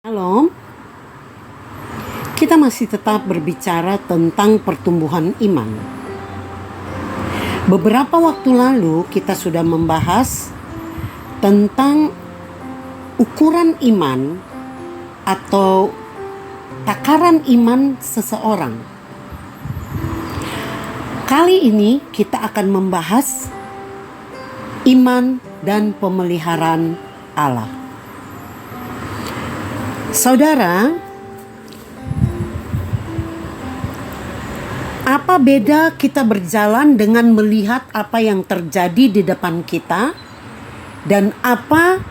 Halo, kita masih tetap berbicara tentang pertumbuhan iman. Beberapa waktu lalu kita sudah membahas tentang ukuran iman atau takaran iman seseorang. Kali ini kita akan membahas iman dan pemeliharaan Allah. Saudara, apa beda kita berjalan dengan melihat apa yang terjadi di depan kita dan apa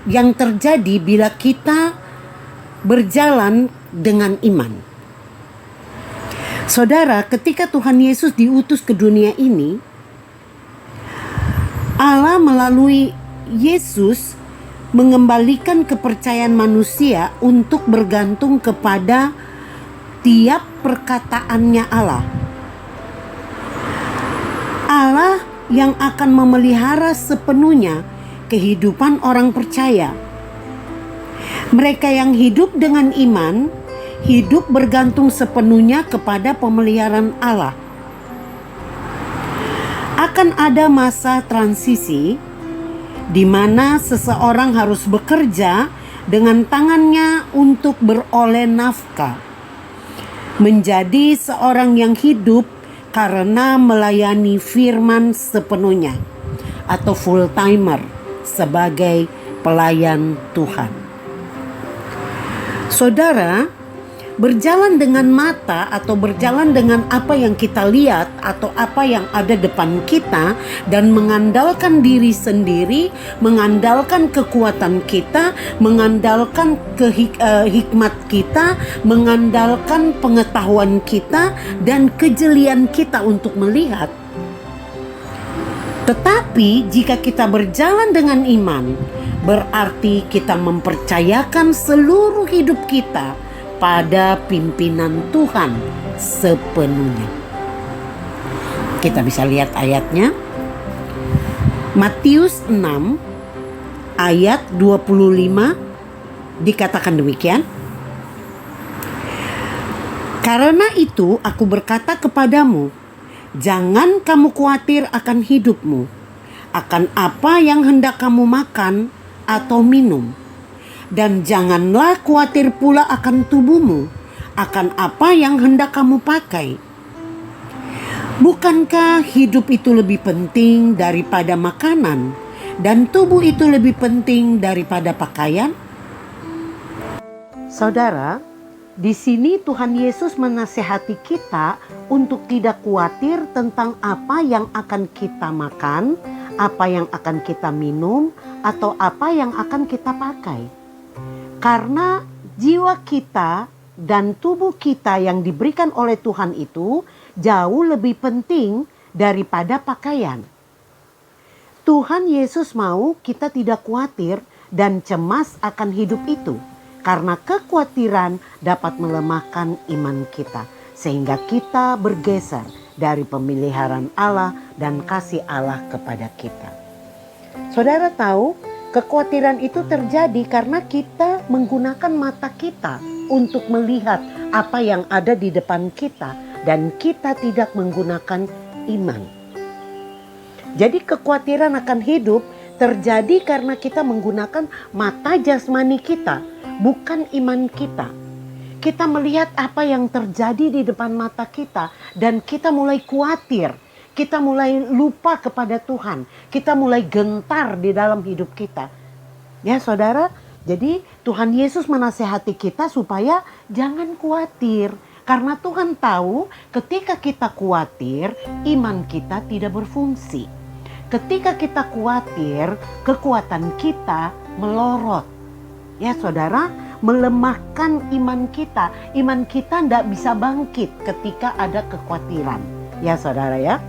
yang terjadi bila kita berjalan dengan iman? Saudara, ketika Tuhan Yesus diutus ke dunia ini, Allah melalui Yesus mengembalikan kepercayaan manusia untuk bergantung kepada tiap perkataannya Allah. Allah yang akan memelihara sepenuhnya kehidupan orang percaya. Mereka yang hidup dengan iman, hidup bergantung sepenuhnya kepada pemeliharaan Allah. Akan ada masa transisi di mana seseorang harus bekerja dengan tangannya untuk beroleh nafkah, menjadi seorang yang hidup karena melayani firman sepenuhnya, atau full timer sebagai pelayan Tuhan. Saudara, berjalan dengan mata atau berjalan dengan apa yang kita lihat atau apa yang ada depan kita dan mengandalkan diri sendiri, mengandalkan kekuatan kita, mengandalkan hikmat kita, mengandalkan pengetahuan kita dan kejelian kita untuk melihat. Tetapi jika kita berjalan dengan iman, berarti kita mempercayakan seluruh hidup kita pada pimpinan Tuhan sepenuhnya. Kita bisa lihat ayatnya. Matius 6 ayat 25 dikatakan demikian. Karena itu aku berkata kepadamu, jangan kamu khawatir akan hidupmu, akan apa yang hendak kamu makan atau minum. Dan janganlah khawatir pula akan tubuhmu, akan apa yang hendak kamu pakai. Bukankah hidup itu lebih penting daripada makanan, dan tubuh itu lebih penting daripada pakaian? Saudara, di sini Tuhan Yesus menasihati kita untuk tidak khawatir tentang apa yang akan kita makan, apa yang akan kita minum, atau apa yang akan kita pakai. Karena jiwa kita dan tubuh kita yang diberikan oleh Tuhan itu jauh lebih penting daripada pakaian. Tuhan Yesus mau kita tidak khawatir dan cemas akan hidup itu, karena kekhawatiran dapat melemahkan iman kita, sehingga kita bergeser dari pemeliharaan Allah dan kasih Allah kepada kita. Saudara tahu, kekhawatiran itu terjadi karena kita menggunakan mata kita untuk melihat apa yang ada di depan kita dan kita tidak menggunakan iman. Jadi kekhawatiran akan hidup terjadi karena kita menggunakan mata jasmani kita, bukan iman kita. Kita melihat apa yang terjadi di depan mata kita dan kita mulai khawatir. Kita mulai lupa kepada Tuhan. Kita mulai gentar di dalam hidup kita. Ya saudara, jadi Tuhan Yesus menasihati kita supaya jangan khawatir. Karena Tuhan tahu ketika kita khawatir, iman kita tidak berfungsi. Ketika kita khawatir, kekuatan kita melorot. Ya saudara, melemahkan iman kita. Iman kita tidak bisa bangkit ketika ada kekhawatiran. Ya saudara ya.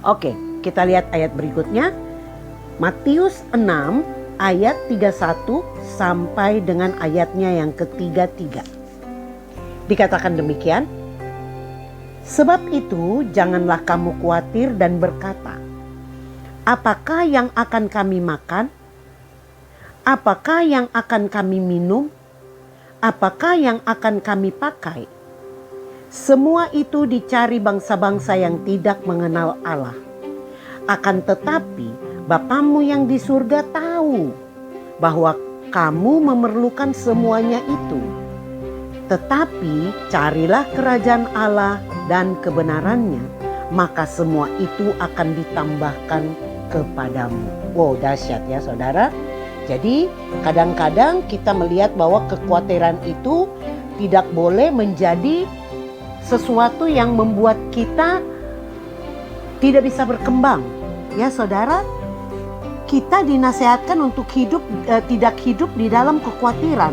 Oke, kita lihat ayat berikutnya. Matius 6 ayat 31 sampai dengan ayatnya yang ke-33. Dikatakan demikian. Sebab itu janganlah kamu khawatir dan berkata, apakah yang akan kami makan? Apakah yang akan kami minum? Apakah yang akan kami pakai? Semua itu dicari bangsa-bangsa yang tidak mengenal Allah. Akan tetapi Bapamu yang di surga tahu bahwa kamu memerlukan semuanya itu. Tetapi carilah kerajaan Allah dan kebenarannya, maka semua itu akan ditambahkan kepadamu. Wow, dahsyat ya saudara. Jadi kadang-kadang kita melihat bahwa kekhawatiran itu tidak boleh menjadi sesuatu yang membuat kita tidak bisa berkembang. Ya saudara, kita dinasihatkan untuk tidak hidup di dalam kekhawatiran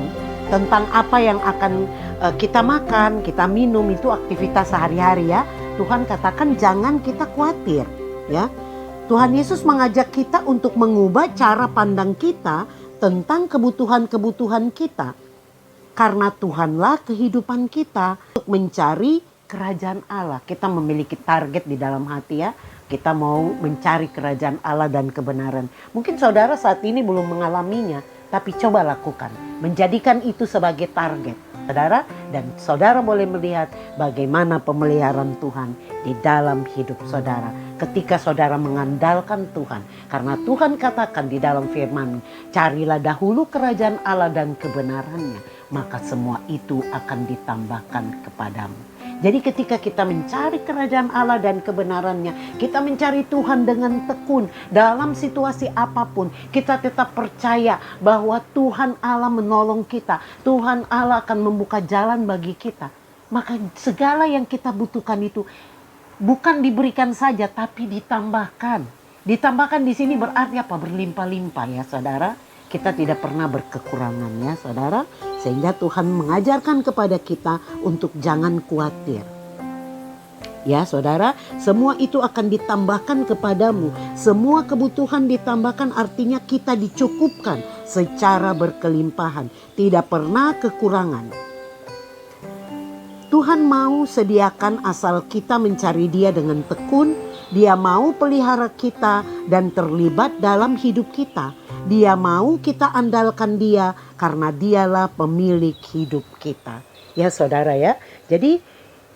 tentang apa yang akan kita makan, kita minum, itu aktivitas sehari-hari ya. Tuhan katakan jangan kita khawatir ya. Tuhan Yesus mengajak kita untuk mengubah cara pandang kita tentang kebutuhan-kebutuhan kita. Karena Tuhanlah kehidupan kita, untuk mencari kerajaan Allah. Kita memiliki target di dalam hati ya. Kita mau mencari kerajaan Allah dan kebenaran. Mungkin saudara saat ini belum mengalaminya, tapi coba lakukan. Menjadikan itu sebagai target. Saudara, dan saudara boleh melihat bagaimana pemeliharaan Tuhan di dalam hidup saudara. Ketika saudara mengandalkan Tuhan. Karena Tuhan katakan di dalam firman, carilah dahulu kerajaan Allah dan kebenarannya, maka semua itu akan ditambahkan kepadamu. Jadi ketika kita mencari kerajaan Allah dan kebenarannya, kita mencari Tuhan dengan tekun dalam situasi apapun, kita tetap percaya bahwa Tuhan Allah menolong kita. Tuhan Allah akan membuka jalan bagi kita. Maka segala yang kita butuhkan itu bukan diberikan saja, tapi ditambahkan. Ditambahkan di sini berarti apa? Berlimpah-limpah ya saudara. Kita tidak pernah berkekurangan ya saudara. Sehingga Tuhan mengajarkan kepada kita untuk jangan khawatir. Ya saudara, semua itu akan ditambahkan kepadamu. Semua kebutuhan ditambahkan, artinya kita dicukupkan secara berkelimpahan. Tidak pernah kekurangan. Tuhan mau sediakan asal kita mencari Dia dengan tekun. Dia mau pelihara kita dan terlibat dalam hidup kita. Dia mau kita andalkan Dia karena Dialah pemilik hidup kita. Ya saudara ya. Jadi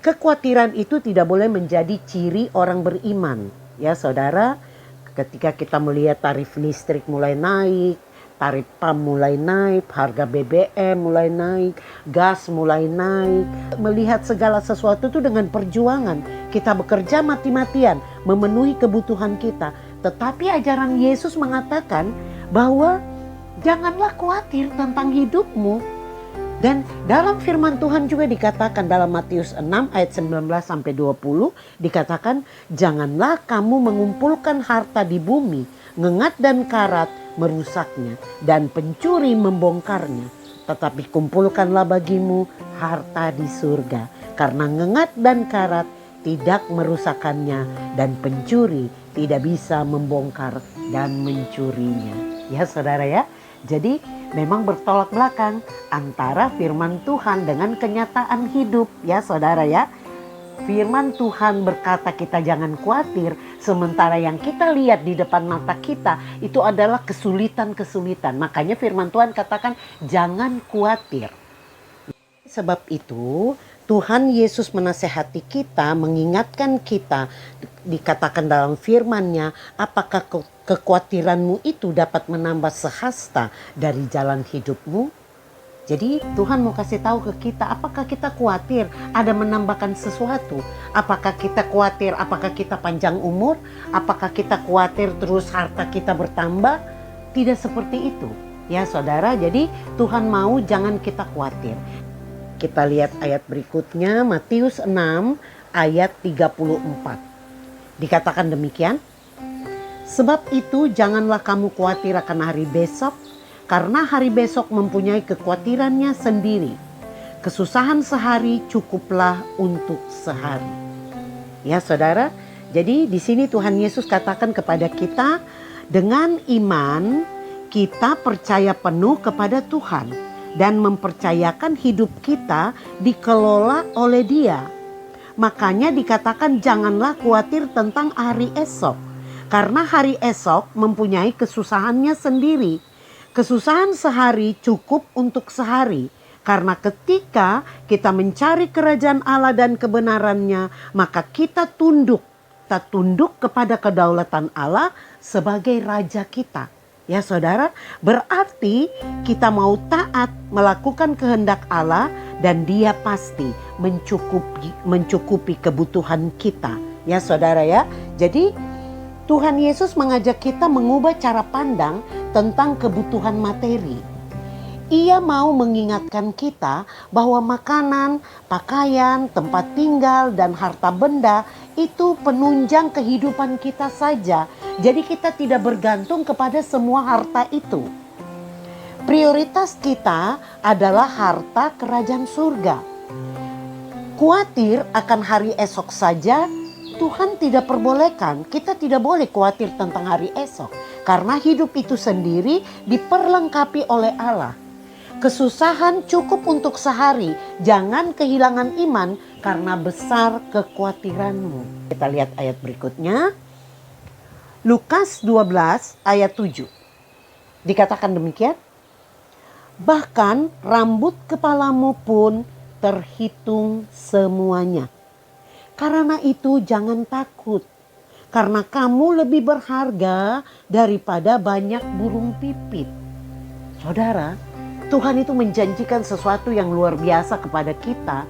kekhawatiran itu tidak boleh menjadi ciri orang beriman. Ya saudara, ketika kita melihat tarif listrik mulai naik, tarif PAM mulai naik, harga BBM mulai naik, gas mulai naik. Melihat segala sesuatu itu dengan perjuangan. Kita bekerja mati-matian memenuhi kebutuhan kita. Tetapi ajaran Yesus mengatakan bahwa janganlah khawatir tentang hidupmu. Dan dalam firman Tuhan juga dikatakan dalam Matius 6 ayat 19-20 dikatakan, janganlah kamu mengumpulkan harta di bumi, ngengat dan karat merusaknya dan pencuri membongkarnya. Tetapi kumpulkanlah bagimu harta di surga, karena ngengat dan karat tidak merusakannya dan pencuri tidak bisa membongkar dan mencurinya. Ya saudara ya, jadi memang bertolak belakang antara firman Tuhan dengan kenyataan hidup ya saudara ya. Firman Tuhan berkata kita jangan khawatir, sementara yang kita lihat di depan mata kita itu adalah kesulitan-kesulitan. Makanya firman Tuhan katakan jangan khawatir. Sebab itu Tuhan Yesus menasehati kita, mengingatkan kita, dikatakan dalam firman-Nya, apakah kekhawatiranmu itu dapat menambah sehasta dari jalan hidupmu? Jadi Tuhan mau kasih tahu ke kita, apakah kita khawatir ada menambahkan sesuatu? Apakah kita khawatir, apakah kita panjang umur? Apakah kita khawatir terus harta kita bertambah? Tidak seperti itu. Ya saudara, jadi Tuhan mau jangan kita khawatir. Kita lihat ayat berikutnya, Matius 6 ayat 34. Dikatakan demikian, sebab itu janganlah kamu khawatir akan hari besok, karena hari besok mempunyai kekhawatirannya sendiri. Kesusahan sehari cukuplah untuk sehari. Ya saudara, jadi di sini Tuhan Yesus katakan kepada kita, dengan iman kita percaya penuh kepada Tuhan dan mempercayakan hidup kita dikelola oleh Dia. Makanya dikatakan janganlah khawatir tentang hari esok, karena hari esok mempunyai kesusahannya sendiri. Kesusahan sehari cukup untuk sehari. Karena ketika kita mencari kerajaan Allah dan kebenarannya, maka kita tunduk kepada kedaulatan Allah sebagai Raja kita. Ya saudara, berarti kita mau taat melakukan kehendak Allah dan Dia pasti mencukupi kebutuhan kita. Ya saudara ya, jadi Tuhan Yesus mengajak kita mengubah cara pandang tentang kebutuhan materi. Ia mau mengingatkan kita bahwa makanan, pakaian, tempat tinggal, dan harta benda itu penunjang kehidupan kita saja. Jadi kita tidak bergantung kepada semua harta itu. Prioritas kita adalah harta kerajaan surga. Khawatir akan hari esok saja, Tuhan tidak perbolehkan. Kita tidak boleh khawatir tentang hari esok. Karena hidup itu sendiri diperlengkapi oleh Allah. Kesusahan cukup untuk sehari. Jangan kehilangan iman karena besar kekhawatiranmu. Kita lihat ayat berikutnya. Lukas 12 ayat 7. Dikatakan demikian. Bahkan rambut kepalamu pun terhitung semuanya. Karena itu jangan takut. Karena kamu lebih berharga daripada banyak burung pipit. Saudara, Tuhan itu menjanjikan sesuatu yang luar biasa kepada kita.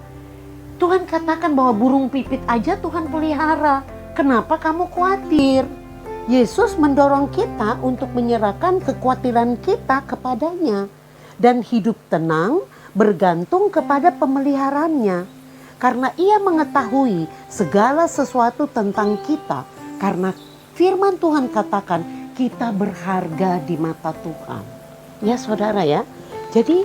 Tuhan katakan bahwa burung pipit aja Tuhan pelihara. Kenapa kamu khawatir? Yesus mendorong kita untuk menyerahkan kekhawatiran kita kepadanya. Dan hidup tenang bergantung kepada pemeliharannya. Karena Ia mengetahui segala sesuatu tentang kita. Karena firman Tuhan katakan kita berharga di mata Tuhan. Ya saudara ya. Jadi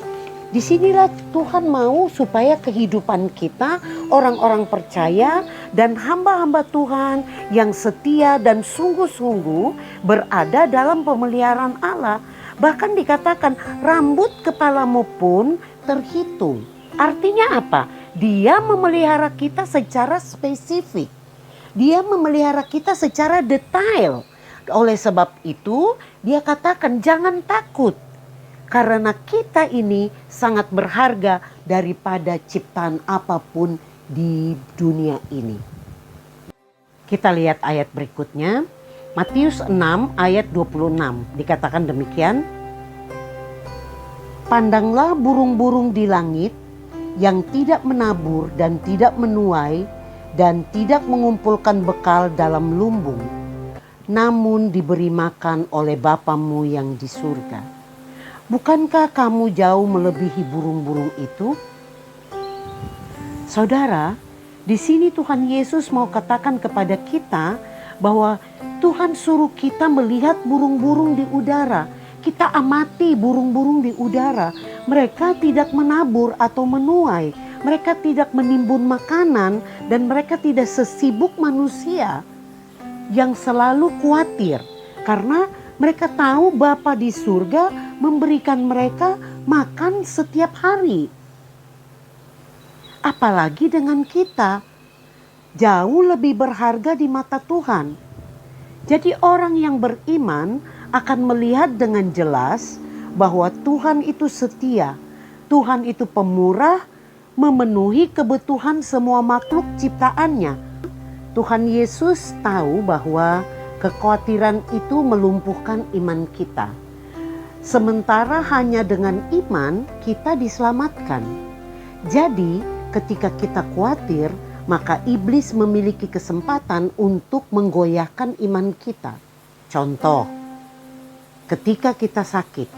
disinilah Tuhan mau supaya kehidupan kita, orang-orang percaya dan hamba-hamba Tuhan yang setia dan sungguh-sungguh berada dalam pemeliharaan Allah. Bahkan dikatakan rambut kepalamu pun terhitung. Artinya apa? Dia memelihara kita secara spesifik. Dia memelihara kita secara detail. Oleh sebab itu dia katakan jangan takut. Karena kita ini sangat berharga daripada ciptaan apapun di dunia ini. Kita lihat ayat berikutnya. Matius 6 ayat 26. Dikatakan demikian. Pandanglah burung-burung di langit yang tidak menabur dan tidak menuai dan tidak mengumpulkan bekal dalam lumbung. Namun diberi makan oleh Bapamu yang di surga. Bukankah kamu jauh melebihi burung-burung itu? Saudara, di sini Tuhan Yesus mau katakan kepada kita bahwa Tuhan suruh kita melihat burung-burung di udara. Kita amati burung-burung di udara. Mereka tidak menabur atau menuai. Mereka tidak menimbun makanan dan mereka tidak sesibuk manusia yang selalu khawatir. Karena mereka tahu Bapa di surga memberikan mereka makan setiap hari. Apalagi dengan kita, jauh lebih berharga di mata Tuhan. Jadi orang yang beriman akan melihat dengan jelas bahwa Tuhan itu setia. Tuhan itu pemurah, memenuhi kebutuhan semua makhluk ciptaannya. Tuhan Yesus tahu bahwa kekhawatiran itu melumpuhkan iman kita. Sementara hanya dengan iman kita diselamatkan. Jadi ketika kita khawatir, maka iblis memiliki kesempatan untuk menggoyahkan iman kita. Contoh, ketika kita sakit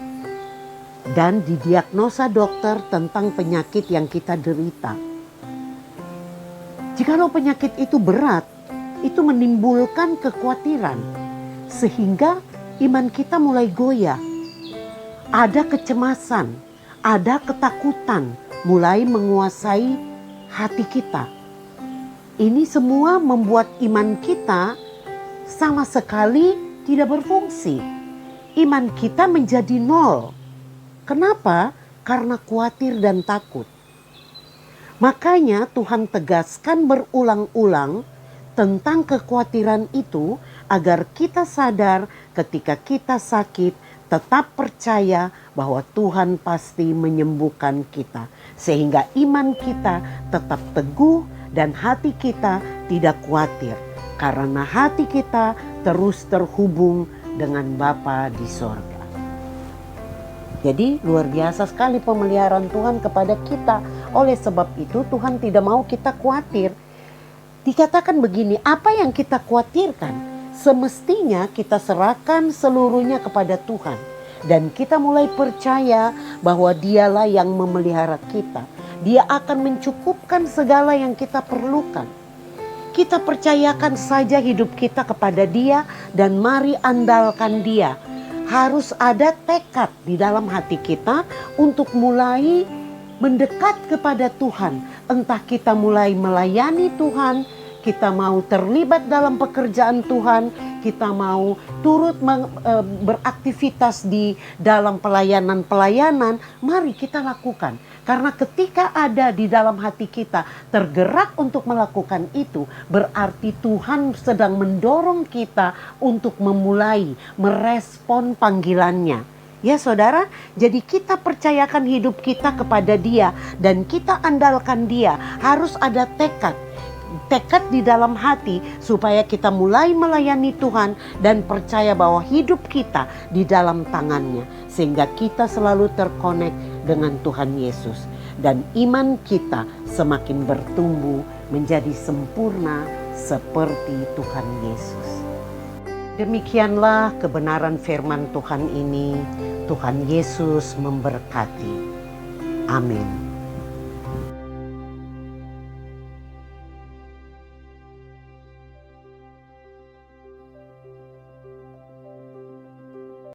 dan didiagnosa dokter tentang penyakit yang kita derita. Jikalau penyakit itu berat, itu menimbulkan kekhawatiran sehingga iman kita mulai goyah. Ada kecemasan, ada ketakutan mulai menguasai hati kita. Ini semua membuat iman kita sama sekali tidak berfungsi. Iman kita menjadi nol. Kenapa? Karena khawatir dan takut. Makanya Tuhan tegaskan berulang-ulang tentang kekhawatiran itu agar kita sadar ketika kita sakit, tetap percaya bahwa Tuhan pasti menyembuhkan kita. Sehingga iman kita tetap teguh dan hati kita tidak khawatir. Karena hati kita terus terhubung dengan Bapa di sorga. Jadi luar biasa sekali pemeliharaan Tuhan kepada kita. Oleh sebab itu Tuhan tidak mau kita khawatir. Dikatakan begini, apa yang kita khawatirkan? Semestinya kita serahkan seluruhnya kepada Tuhan. Dan kita mulai percaya bahwa Dialah yang memelihara kita. Dia akan mencukupkan segala yang kita perlukan. Kita percayakan saja hidup kita kepada Dia dan mari andalkan Dia. Harus ada tekad di dalam hati kita untuk mulai mendekat kepada Tuhan. Entah kita mulai melayani Tuhan, kita mau terlibat dalam pekerjaan Tuhan, kita mau turut beraktivitas di dalam pelayanan-pelayanan, mari kita lakukan. Karena ketika ada di dalam hati kita tergerak untuk melakukan itu, berarti Tuhan sedang mendorong kita untuk memulai merespon panggilannya. Ya saudara, jadi kita percayakan hidup kita kepada Dia dan kita andalkan Dia. Harus ada tekad di dalam hati supaya kita mulai melayani Tuhan dan percaya bahwa hidup kita di dalam tangannya. Sehingga kita selalu terkonek dengan Tuhan Yesus. Dan iman kita semakin bertumbuh menjadi sempurna seperti Tuhan Yesus. Demikianlah kebenaran firman Tuhan ini. Tuhan Yesus memberkati. Amin.